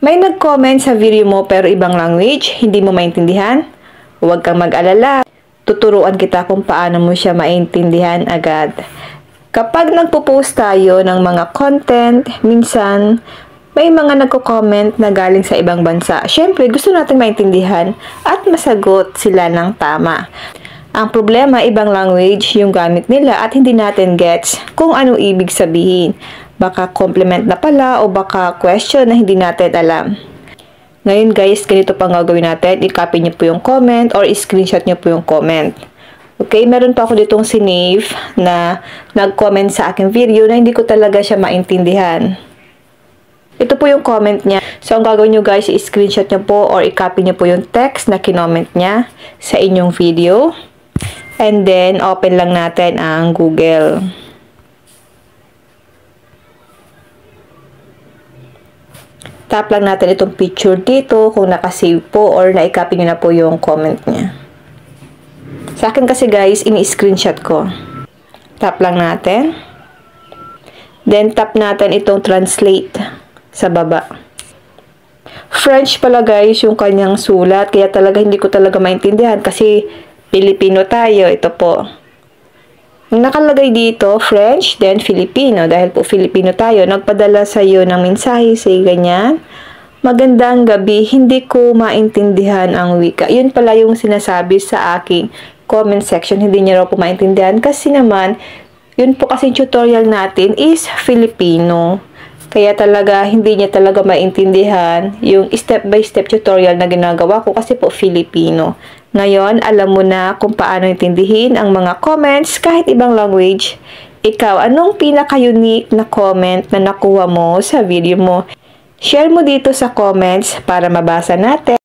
May nag-comment sa video mo pero ibang language, hindi mo maintindihan? Huwag kang mag-alala. Tuturuan kita kung paano mo siya maintindihan agad. Kapag nagpo-post tayo ng mga content, minsan may mga nagko-comment na galing sa ibang bansa. Siyempre, gusto natin maintindihan at masagot sila ng tama. Ang problema, ibang language yung gamit nila at hindi natin gets kung ano ibig sabihin. Baka compliment na pala o baka question na hindi natin alam. Ngayon guys, ganito pang gagawin natin. I-copy niyo po yung comment or i-screenshot niyo po yung comment. Okay, meron pa ako ditong sinave na nag-comment sa aking video na hindi ko talaga siya maintindihan. Ito po yung comment niya. So, ang gagawin nyo guys, i-screenshot nyo po or i-copy nyo po yung text na kinoment niya sa inyong video. And then, open lang natin ang Google. Tap lang natin itong picture dito kung nakasave po or na-copy nyo na po yung comment niya. Sa akin kasi guys, ini-screenshot ko. Tap lang natin. Then, tap natin itong translate sa baba. French pala guys yung kanyang sulat. Kaya talaga hindi ko talaga maintindihan kasi Pilipino tayo. Ito po. Ang nakalagay dito, French, then Filipino. Dahil po Filipino tayo, nagpadala sa iyo ng mensahe, say ganyan. Magandang gabi, hindi ko maintindihan ang wika. Yun pala yung sinasabi sa aking comment section. Hindi niya raw po maintindihan kasi naman, yun po kasi tutorial natin is Filipino. Kaya talaga, hindi niya talaga maintindihan yung step-by-step tutorial na ginagawa ko kasi po Filipino. Ngayon, alam mo na kung paano intindihin ang mga comments kahit ibang language. Ikaw, anong pinaka-unique na comment na nakuha mo sa video mo? Share mo dito sa comments para mabasa natin.